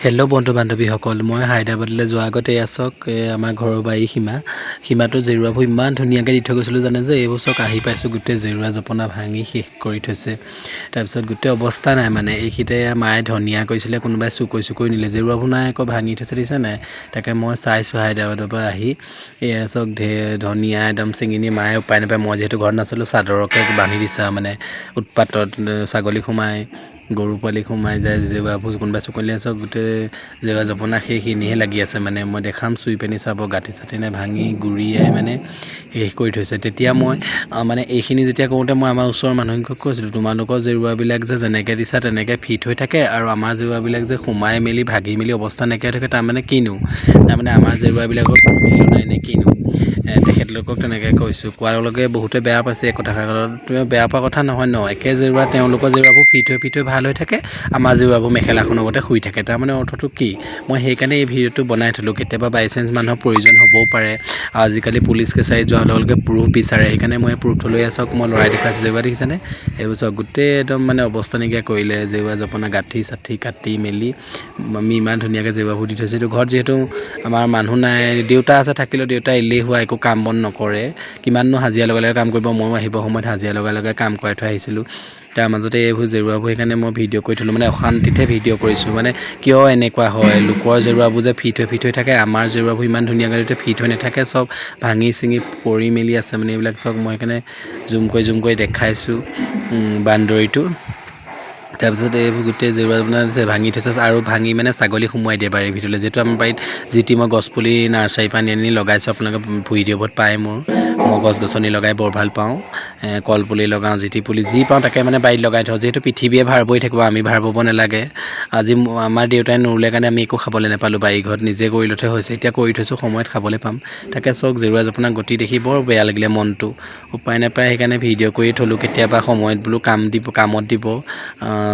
Hello' বন্ধু বান্ধৱীসকল, মই হায়দৰাবাদলৈ যোৱাৰ আগতে আছক আমাৰ ঘৰৰ বাৰী সীমাটো জেৰুৱাবোৰ ইমান ধুনীয়াকৈ দি থৈ গৈছিলোঁ জানে যে এইবোৰ চক আহি পাইছোঁ গোটেই জেৰুৱা জপনা ভাঙি শেষ কৰি থৈছে। তাৰপিছত গোটেই অৱস্থা নাই মানে এইখিনিতে মায়ে ধনিয়া কৰিছিলে, কোনোবাই চুকৈ নিলে, জেৰুৱাবোৰ নাই আকৌ ভাঙি থৈছে দিছে নাই। তাকে মই চাইছোঁ হায়দৰাবাদৰ পৰা আহি এয়া চক ধনিয়া একদম ছিঙি নি মায়ে উপায় নাপায়, মই যিহেতু ঘৰত নাছিলোঁ চাদৰকে বান্ধি দিছে মানে উৎপাতত ছাগলী সোমাই গৰু পোৱালি সোমাই যায়, জেৰুৱাবোৰ কোনোবাই চুকনিলে চব গোটেই জেৰুৱা জপনা সেইখিনিহে লাগি আছে মানে মই দেখাম চুই পিনি চাব গাঁঠি চাঠি নাই ভাঙি গুৰিয়াই মানে শেষ কৰি থৈছে। তেতিয়া মই মানে এইখিনি যেতিয়া কৰোঁতে মই আমাৰ ওচৰৰ মানুহখিনিক কৈছিলোঁ, তোমালোকৰ জেৰুৱাবিলাক যে যেনেকৈ দিছা তেনেকৈ ফিট হৈ থাকে আৰু আমাৰ জেৰুৱাবিলাক যে সোমাই মেলি ভাগি মেলি অৱস্থা নাইকিয়া হৈ থাকে, তাৰমানে কিনো তাৰমানে আমাৰ জেৰুৱাবিলাকৰ কোনো ভেলু নাই নে কিনো। তেখেতলোকক তেনেকৈ কৈছোঁ, কোৱাৰ লগে বহুতে বেয়া পাইছে এই কথাষাৰত। বেয়া পোৱা কথা নহয় ন, একে জেৰুৱা তেওঁলোকৰ জেৰুৱাবোৰ ফিট হৈ ভাল হৈ থাকে, আমাৰ জেৰুৱাবোৰ মেখেলাখনৰ ওপৰতে শুই থাকে। তাৰমানে অৰ্থটো কি? মই সেইকাৰণে এই ভিডিঅ'টো বনাই থ'লোঁ, কেতিয়াবা বাই চান্স মানুহৰ প্ৰয়োজন হ'বও পাৰে। আজিকালি পুলিচ কেছাৰীত যোৱাৰ লগে লগে প্ৰুফ বিচাৰে, সেইকাৰণে মই প্ৰুফটো লৈ চাওক মই লৰাই দেখুৱাইছোঁ জেৰুৱা দেখিছেনে, এইবোৰ চাওক গোটেই একদম মানে অৱস্থা নাইকিয়া কৰিলে। জেৰুৱা জপনা গাঁঠি চাঠি কাটি মেলি আমি ইমান ধুনীয়াকৈ জেৰুৱাবোৰ দি থৈছিলোঁ। ঘৰত যিহেতু আমাৰ মানুহ নাই, দেউতা আছে, থাকিলেও দেউতা এলেহুৱা, একো কাম বন নকৰে, কিমাননো হাজিৰা লগাই লগাই কাম কৰিব। ময়ো আহিব সময়ত হাজিৰা লগাই লগাই কাম কৰাই থৈ আহিছিলোঁ। তাৰ মাজতে এইবোৰ জেৰুৱাবোৰ সেইকাৰণে মই ভিডিঅ' কৰি থ'লোঁ, মানে অশান্তিতে ভিডিঅ' কৰিছোঁ। মানে কিয় এনেকুৱা হয়, লোকৰ জেৰুৱাবোৰ যে ফিট হৈ থাকে, আমাৰ জেৰুৱাবোৰ ইমান ধুনীয়াকৈ ফিট হৈ নাথাকে, চব ভাঙি চিঙি পৰি মেলি আছে মানে এইবিলাক চব। মই সেইকাৰণে জুম কৰি দেখাইছোঁ বান্দৰীটো। তাৰপিছত এইবোৰ গোটেই জেৰুৱা ভাঙি থৈছে আৰু ভাঙি মানে ছাগলী সোমোৱাই দিয়ে বাৰীৰ ভিতৰলৈ। যিহেতু আমাৰ বাৰীত যি টি মই গছপুলি নাৰ্চাৰীৰ পৰা আনি লগাইছোঁ, আপোনালোকে ভিডিঅ'বোৰত পায় মই গছ গছনি লগাই বৰ ভাল পাওঁ। কলপুলি লগাওঁ, যি টি পুলি যি পাওঁ তাকে মানে বাৰীত লগাই থওঁ, যিহেতু পৃথিৱীয়ে ভাৰ বৈ থাকিব, আমি ভাৰ ব'ব নালাগে। আজি আমাৰ দেউতাই নোৰুলে কাৰণে আমি একো খাবলৈ নাপালোঁ, বাৰী ঘৰত নিজে কৰি লওঁতে হৈছে, এতিয়া কৰি থৈছোঁ সময়ত খাবলৈ পাম। তাকে চক জেৰুৱা জপনা গতি দেখি বৰ বেয়া লাগিলে মনটো, উপায় নাপায় সেইকাৰণে ভিডিঅ' কৰি থ'লোঁ। কেতিয়াবা সময়ত বোলো কামত দিব,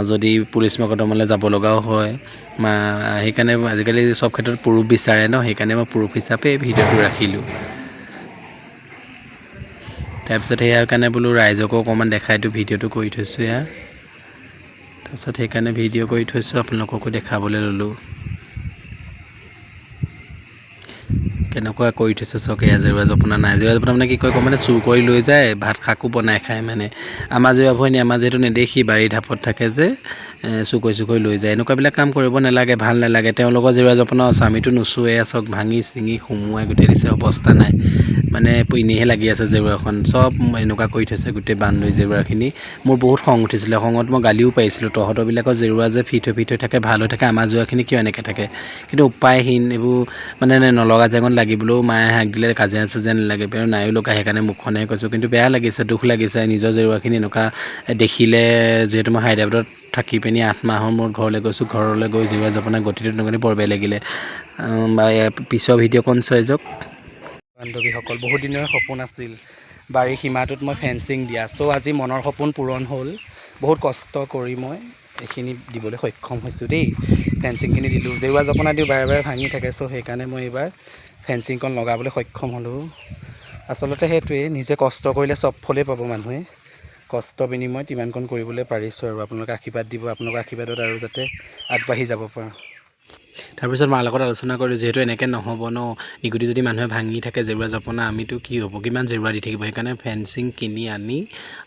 যদি পুলিচ মকদ্দমালৈ যাব লগাও হয়। সেইকাৰণে আজিকালি চব ক্ষেত্ৰত প্ৰুফ বিচাৰে ন, সেইকাৰণে মই প্ৰুফ হিচাপে ভিডিঅ'টো ৰাখিলোঁ। তাৰপিছত সেয়াৰ কাৰণে বোলো ৰাইজকো অকণমান দেখাই দিওঁ, ভিডিঅ'টো কৰি থৈছোঁ এয়া। তাৰপিছত সেইকাৰণে ভিডিঅ' কৰি থৈছোঁ, আপোনালোককো দেখাবলৈ ল'লোঁ। কেনেকুৱা কৰি থৈছে চক, এয়া জেৰুৱা জপনা নাই। জেৰুৱা জপনা মানে কি কয় মানে চুৰ কৰি লৈ যায়, ভাত শাকো বনাই খায় মানে। আমাৰ জেৰুৱাবোৰ এনে আমাৰ যিহেতু নেদেখি বাৰীৰ ঢাপত থাকে যে চুকৈ লৈ যায়। এনেকুৱাবিলাক কাম কৰিব নালাগে, ভাল নালাগে। তেওঁলোকৰ জেৰুৱা জপনা আছে, আমিতো নুচুৱে চক ভাঙি চিঙি সুমুৱাই গোটেই দিছে, অৱস্থা নাই মানে এনেইহে লাগি আছে জেৰুৱাখন। চব এনেকুৱা কৰি থৈছে গোটেই বান্দৰী জেৰুৱাখিনি। মোৰ বহুত খং উঠিছিলে, খঙত মই গালিও পাৰিছিলোঁ, তহঁতৰবিলাকৰ জেৰুৱা যে ফিট হৈ থাকে ভাল হৈ থাকে, আমাৰ জেৰুৱাখিনি কিয় এনেকৈ থাকে। কিন্তু উপায়হীন, এইবোৰ মানে নলগা জেগত লাগিবলৈও মায়ে হাক দিলে, কাজিয়া চাজিয়া নালাগে নায়ো লগা, সেইকাৰণে মুখখনেৰে কৈছোঁ। কিন্তু বেয়া লাগিছে, দুখ লাগিছে নিজৰ জেৰুৱাখিনি এনেকুৱা দেখিলে। যিহেতু মই হায়দৰাবাদত থাকি পিনি 8 মাহৰ মূৰত ঘৰলৈ গৈছোঁ, ঘৰলৈ গৈ জেৰুৱা জপনা গতিটো তেনেকৈ বৰ বেয়া লাগিলে। পিছৰ ভিডিঅ'কণ চাই যাওক বান্ধৱীসকল। বহুত দিনৰ সপোন আছিল বাৰীৰ সীমাটোত মই ফেঞ্চিং দিয়া, আজি মনৰ সপোন পূৰণ হ'ল। বহুত কষ্ট কৰি মই এইখিনি দিবলৈ সক্ষম হৈছোঁ দেই। ফেঞ্চিংখিনি দিলোঁ, জেৰুৱা জপনা দিওঁ বাৰে বাৰে ভাঙি থাকে, সেইকাৰণে মই এইবাৰ ফেঞ্চিংকণ লগাবলৈ সক্ষম হ'লোঁ। আচলতে সেইটোৱেই, নিজে কষ্ট কৰিলে চব ফলেই পাব মানুহে। কষ্ট বিনিময়ত ইমানকণ কৰিবলৈ পাৰিছোঁ আৰু আপোনালোকে আশীৰ্বাদ দিব, আপোনালোকৰ আশীৰ্বাদত আৰু যাতে আগবাঢ়ি যাব পাৰোঁ। তাৰপিছত মাৰ লগত আলোচনা কৰিলোঁ, যিহেতু এনেকৈ নহ'ব ন, নিগুতি যদি মানুহে ভাঙি থাকে জেৰুৱা জপনা, আমিতো কি হ'ব, কিমান জেৰুৱা দি থাকিব। সেইকাৰণে ফেঞ্চিং কিনি আনি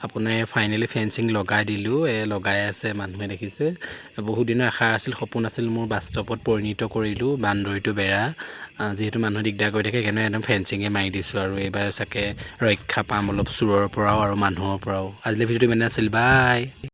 আপোনাৰ ফাইনেলি ফেঞ্চিং লগাই দিলোঁ। লগাই আছে মানুহে দেখিছে। বহুত দিনৰ আশা আছিল, সপোন আছিল মোৰ, বাস্তৱত পৰিণত কৰিলোঁ। বান্দৰীটো বেৰা যিহেতু মানুহে দিগদাৰ কৰি থাকে, সেইকাৰণে একদম ফেঞ্চিঙে মাৰি দিছোঁ। আৰু এইবাৰ চাগে ৰক্ষা পাম অলপ চোৰৰ পৰাও আৰু মানুহৰ পৰাও। আজিলৈ ভিডিঅ'টো ইমানে আছিল, বাই।